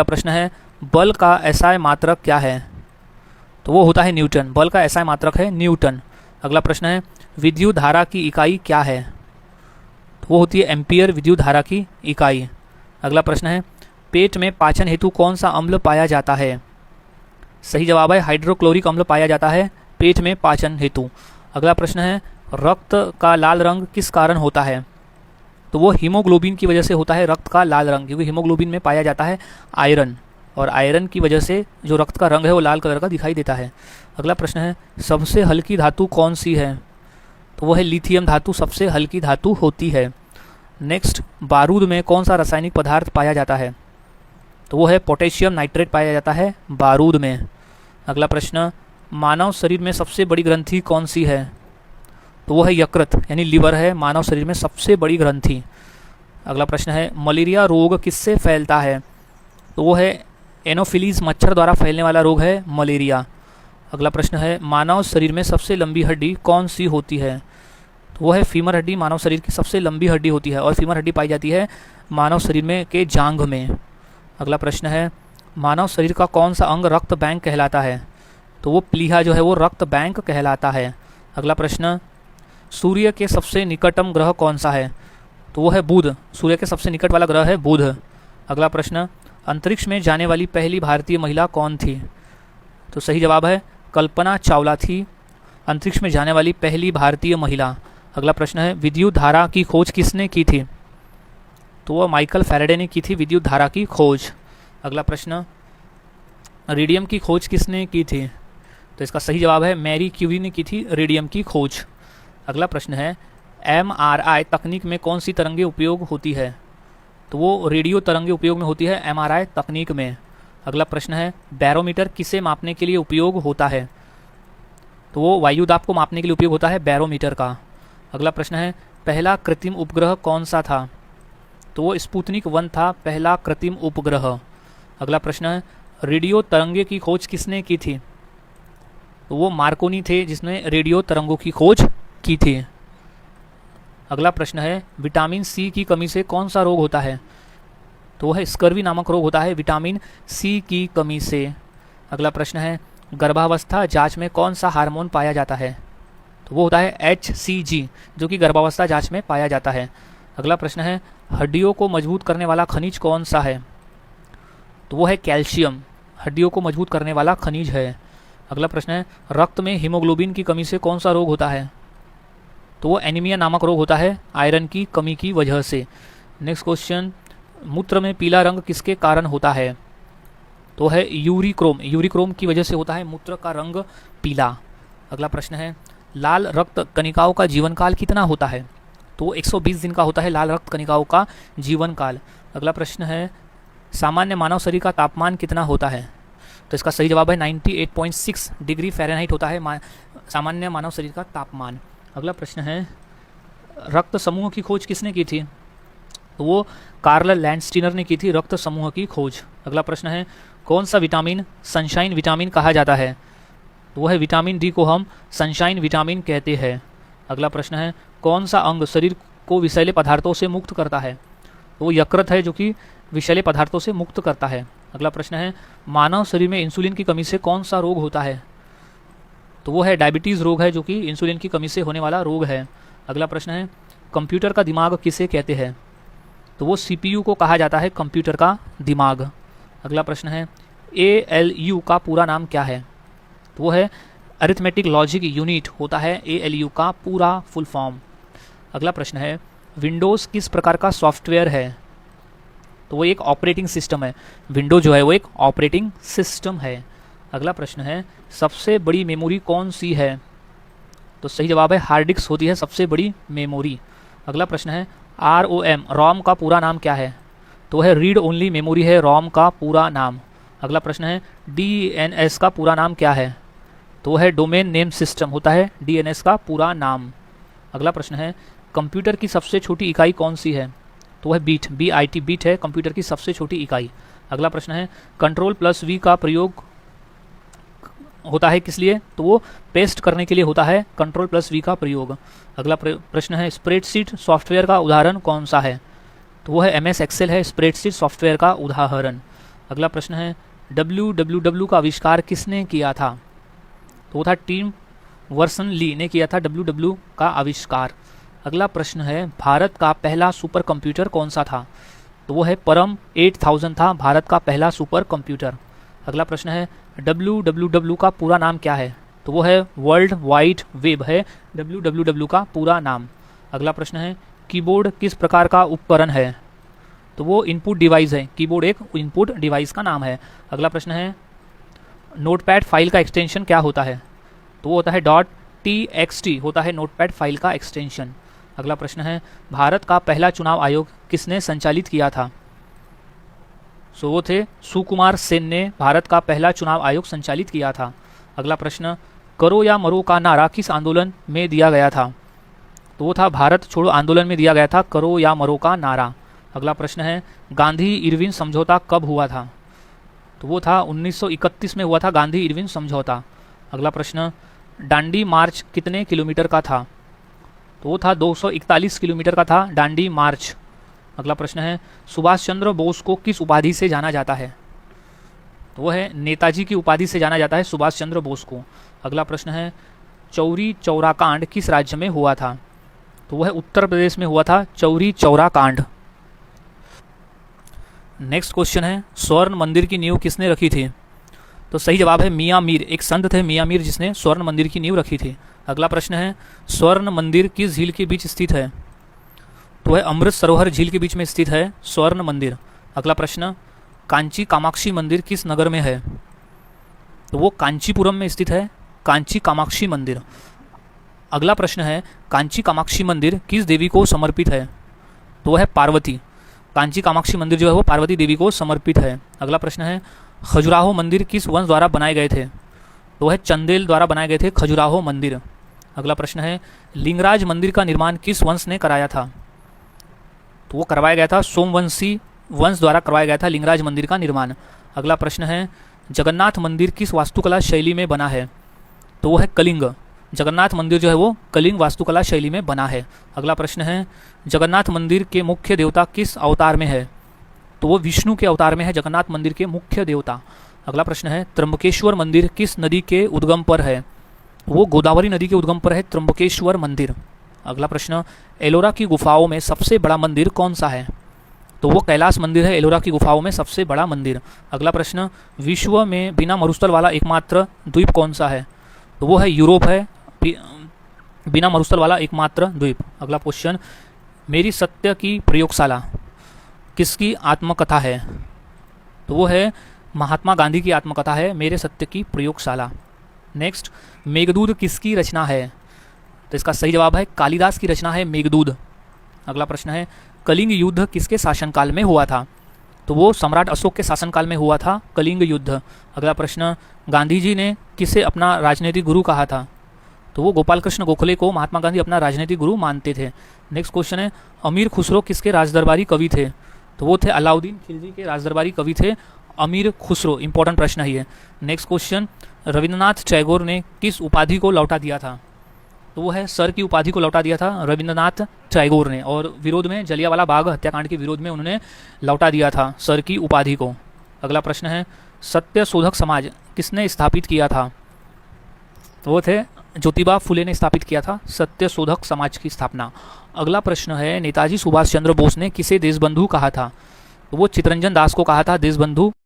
प्रश्न है बल का एसआई मात्रक क्या है? तो वो होता है न्यूटन। बल का एसआई मात्रक है न्यूटन। अगला प्रश्न है विद्युत धारा की इकाई क्या है? तो वो होती है एम्पियर विद्युत धारा की इकाई। अगला प्रश्न है पेट में पाचन हेतु कौन सा अम्ल पाया जाता है? सही जवाब है हाइड्रोक्लोरिक अम्ल पाया जाता है पेट में पाचन हेतु। अगला प्रश्न है रक्त का लाल रंग किस कारण होता है? तो वो हीमोग्लोबिन की वजह से होता है रक्त का लाल रंग, क्योंकि हीमोग्लोबिन में पाया जाता है आयरन, और आयरन की वजह से जो रक्त का रंग है वो लाल कलर का दिखाई देता है। अगला प्रश्न है सबसे हल्की धातु कौन सी है? तो वो है लिथियम धातु सबसे हल्की धातु होती है। नेक्स्ट, बारूद में कौन सा रासायनिक पदार्थ पाया जाता है? तो वो है पोटेशियम नाइट्रेट पाया जाता है बारूद में। अगला प्रश्न मानव शरीर में सबसे बड़ी ग्रंथि कौन सी है? तो वो है यकृत यानी लीवर है मानव शरीर में सबसे बड़ी ग्रंथि। अगला प्रश्न है मलेरिया रोग किससे फैलता है? तो वो है एनोफिलीज मच्छर द्वारा फैलने वाला रोग है मलेरिया। अगला प्रश्न है मानव शरीर में सबसे लंबी हड्डी कौन सी होती है? तो वो है फीमर हड्डी मानव शरीर की सबसे लंबी हड्डी होती है, और फीमर हड्डी पाई जाती है मानव शरीर में के जांघ में। अगला प्रश्न है मानव शरीर का कौन सा अंग रक्त बैंक कहलाता है? तो वो प्लीहा जो है वो रक्त बैंक कहलाता है। अगला प्रश्न सूर्य के सबसे निकटतम ग्रह कौन सा है? तो वो है बुध। सूर्य के सबसे निकट वाला ग्रह है बुध। अगला प्रश्न अंतरिक्ष में जाने वाली पहली भारतीय महिला कौन थी? तो सही जवाब है कल्पना चावला थी अंतरिक्ष में जाने वाली पहली भारतीय महिला। अगला प्रश्न है विद्युत धारा की खोज किसने की थी? तो वह माइकल फैराडे ने की थी विद्युत धारा की खोज। अगला प्रश्न रेडियम की खोज किसने की थी? तो इसका सही जवाब है मैरी क्यूरी ने की थी रेडियम की खोज। अगला प्रश्न है एमआरआई तकनीक में कौन सी तरंगे उपयोग होती है? तो वो रेडियो तरंगे उपयोग में होती है एमआरआई तकनीक में। अगला प्रश्न है बैरोमीटर किसे मापने के लिए उपयोग होता है? तो वो वायु दाब को मापने के लिए उपयोग होता है बैरोमीटर का। अगला प्रश्न है पहला कृत्रिम उपग्रह कौन सा था? तो वो स्पुतनिक 1 था पहला कृत्रिम उपग्रह। अगला प्रश्न है रेडियो तरंगे की खोज किसने की थी? तो वो मार्कोनी थे जिसने रेडियो तरंगों की खोज की थी। अगला प्रश्न है विटामिन सी की कमी से कौन सा रोग होता है? तो वह स्कर्वी नामक रोग होता है विटामिन सी की कमी से। अगला प्रश्न है गर्भावस्था जांच में कौन सा हार्मोन पाया जाता है? तो वो होता है HCG जो कि गर्भावस्था जांच में पाया जाता है। अगला प्रश्न है हड्डियों को मजबूत करने वाला खनिज कौन सा है? तो वो है कैल्शियम, हड्डियों को मजबूत करने वाला खनिज है। अगला प्रश्न है रक्त में हीमोग्लोबिन की कमी से कौन सा रोग होता है? तो वो एनीमिया नामक रोग होता है आयरन की कमी की वजह से। नेक्स्ट क्वेश्चन मूत्र में पीला रंग किसके कारण होता है? तो है यूरिक्रोम, यूरिक्रोम की वजह से होता है मूत्र का रंग पीला। अगला प्रश्न है लाल रक्त कणिकाओं का जीवन काल कितना होता है? तो 120 दिन का होता है लाल रक्त कणिकाओं का जीवन काल। अगला प्रश्न है सामान्य मानव शरीर का तापमान कितना होता है? तो इसका सही जवाब है 98.6 डिग्री फ़ारेनहाइट होता है सामान्य मानव शरीर का तापमान। अगला प्रश्न है रक्त समूह की खोज किसने की थी? तो वो कार्ल लैंडस्टीनर ने की थी रक्त समूह की खोज। अगला प्रश्न है कौन सा विटामिन सनशाइन विटामिन कहा जाता है? तो वो है विटामिन डी को हम सनशाइन विटामिन कहते हैं। अगला प्रश्न है कौन सा अंग शरीर को विषैले पदार्थों से मुक्त करता है? तो वो यकृत है जो कि विषैले पदार्थों से मुक्त करता है। अगला प्रश्न है मानव शरीर में इंसुलिन की कमी से कौन सा रोग होता है? तो वो है डायबिटीज़ रोग है जो कि इंसुलिन की कमी से होने वाला रोग है। अगला प्रश्न है कंप्यूटर का दिमाग किसे कहते हैं? तो वो CPU को कहा जाता है कंप्यूटर का दिमाग। अगला प्रश्न है ALU का पूरा नाम क्या है? तो वो है अरिथमेटिक लॉजिक यूनिट होता है ALU का पूरा फुल फॉर्म। अगला प्रश्न है विंडोज़ किस प्रकार का सॉफ्टवेयर है? तो वो एक ऑपरेटिंग सिस्टम है। विंडो जो है वो एक ऑपरेटिंग सिस्टम है। अगला प्रश्न है सबसे बड़ी मेमोरी कौन सी है? तो सही जवाब है हार्ड डिस्क होती है सबसे बड़ी मेमोरी। अगला प्रश्न है ROM का पूरा नाम क्या है? तो है रीड ओनली मेमोरी है ROM का पूरा नाम। अगला प्रश्न है DNS का पूरा नाम क्या है? तो है डोमेन नेम सिस्टम होता है DNS का पूरा नाम। अगला प्रश्न है कंप्यूटर की सबसे छोटी इकाई कौन सी है? तो है बीट, BIT बीट है कंप्यूटर की सबसे छोटी इकाई। अगला प्रश्न है Ctrl+V का प्रयोग होता है किस लिए? तो वो पेस्ट करने के लिए होता है Ctrl+V का प्रयोग। अगला प्रश्न है स्प्रेडशीट सॉफ्टवेयर का उदाहरण कौन सा है? तो वो है MS एक्सेल है स्प्रेडशीट सॉफ्टवेयर का उदाहरण। अगला प्रश्न है WWW का आविष्कार किसने किया था? तो वो था टिम वर्सन ली ने किया था WWW का आविष्कार। अगला प्रश्न है भारत का पहला सुपर कंप्यूटर कौन सा था? तो वो है परम 8000 था भारत का पहला सुपर कंप्यूटर। अगला प्रश्न है WWW का पूरा नाम क्या है? तो वो है वर्ल्ड वाइड वेब है WWW का पूरा नाम। अगला प्रश्न है कीबोर्ड किस प्रकार का उपकरण है? तो वो इनपुट डिवाइस है, कीबोर्ड एक इनपुट डिवाइस का नाम है। अगला प्रश्न है नोटपैड फाइल का एक्सटेंशन क्या होता है? तो वो होता है .txt होता है नोटपैड फाइल का एक्सटेंशन। अगला प्रश्न है भारत का पहला चुनाव आयोग किसने संचालित किया था? सो वो थे सुकुमार सेन ने भारत का पहला चुनाव आयोग संचालित किया था। अगला प्रश्न करो या मरो का नारा किस आंदोलन में दिया गया था? तो वो था भारत छोड़ो आंदोलन में दिया गया था करो या मरो का नारा। अगला प्रश्न है गांधी इरविन समझौता कब हुआ था? तो वो था 1931 में हुआ था गांधी इरविन समझौता। अगला प्रश्न डांडी मार्च कितने किलोमीटर का था? तो वो था 241 किलोमीटर का था डांडी मार्च। अगला प्रश्न है सुभाष चंद्र बोस को किस उपाधि से जाना जाता है? तो वो है नेताजी की उपाधि से जाना जाता है सुभाष चंद्र बोस को। अगला प्रश्न है चौरी चौरा कांड किस राज्य में हुआ था? तो वो है उत्तर प्रदेश में हुआ था चौरी चौरा कांड। नेक्स्ट क्वेश्चन है स्वर्ण मंदिर की नींव किसने रखी थी? तो सही जवाब है मियाँ मीर, एक संत थे मियाँ मीर जिसने स्वर्ण मंदिर की नींव रखी थी। अगला प्रश्न है स्वर्ण मंदिर किस झील के बीच स्थित है? तो है अमृत सरोवर झील के बीच में स्थित है स्वर्ण मंदिर। अगला प्रश्न कांची कामाक्षी मंदिर किस नगर में है? तो वो कांचीपुरम में स्थित है कांची कामाक्षी मंदिर। अगला प्रश्न है कांची कामाक्षी मंदिर किस देवी को समर्पित है? तो वह है पार्वती। कांची कामाक्षी मंदिर जो है वो पार्वती देवी को समर्पित है। अगला प्रश्न है खजुराहो मंदिर किस वंश द्वारा बनाए गए थे? तो वह चंदेल द्वारा बनाए गए थे खजुराहो मंदिर। अगला प्रश्न है लिंगराज मंदिर का निर्माण किस वंश ने कराया था? तो वो करवाया गया था सोमवंशी वंश द्वारा करवाया गया था लिंगराज मंदिर का निर्माण। अगला प्रश्न है जगन्नाथ मंदिर किस वास्तुकला शैली में बना है? तो वो है कलिंग। जगन्नाथ मंदिर जो है वो कलिंग वास्तुकला शैली में बना है। अगला प्रश्न है जगन्नाथ मंदिर के मुख्य देवता किस अवतार में है? तो वो विष्णु के अवतार में है जगन्नाथ मंदिर के मुख्य देवता। अगला प्रश्न है त्र्यंबकेश्वर मंदिर किस नदी के उद्गम पर है? वो गोदावरी नदी के उद्गम पर है त्र्यंबकेश्वर मंदिर। अगला प्रश्न एलोरा की गुफाओं में सबसे बड़ा मंदिर कौन सा है? तो वो कैलाश मंदिर है एलोरा की गुफाओं में सबसे बड़ा मंदिर। अगला प्रश्न विश्व में बिना मरुस्थल वाला एकमात्र द्वीप कौन सा है? तो वो है यूरोप है बिना मरुस्थल वाला एकमात्र द्वीप। अगला क्वेश्चन मेरी सत्य की प्रयोगशाला किसकी आत्मकथा है? तो वो है महात्मा गांधी की आत्मकथा है मेरे सत्य की प्रयोगशाला। नेक्स्ट मेघदूत किसकी रचना है? तो इसका सही जवाब है कालिदास की रचना है मेघदूत। अगला प्रश्न है कलिंग युद्ध किसके शासनकाल में हुआ था? तो वो सम्राट अशोक के शासनकाल में हुआ था कलिंग युद्ध। अगला प्रश्न गांधी जी ने किसे अपना राजनीतिक गुरु कहा था? तो वो गोपाल कृष्ण गोखले को महात्मा गांधी अपना राजनीतिक गुरु मानते थे। नेक्स्ट क्वेश्चन है अमीर खुसरो किसके राजदरबारी कवि थे? तो वो थे अलाउद्दीन खिलजी के राजदरबारी कवि थे अमीर खुसरो। इंपॉर्टेंट प्रश्न है ये। नेक्स्ट क्वेश्चन रविंद्रनाथ टैगोर ने किस उपाधि को लौटा दिया था? तो वो है सर की उपाधि को लौटा दिया था रविंद्रनाथ टैगोर ने, और विरोध में जलियांवाला बाग हत्याकांड के विरोध में उन्होंने लौटा दिया था सर की उपाधि को। अगला प्रश्न है सत्य शोधक समाज किसने स्थापित किया था? तो वो थे ज्योतिबा फुले ने स्थापित किया था सत्य शोधक समाज की स्थापना। अगला प्रश्न है नेताजी सुभाष चंद्र बोस ने किसे देशबंधु कहा था? तो वो चितरंजन दास को कहा था देशबंधु।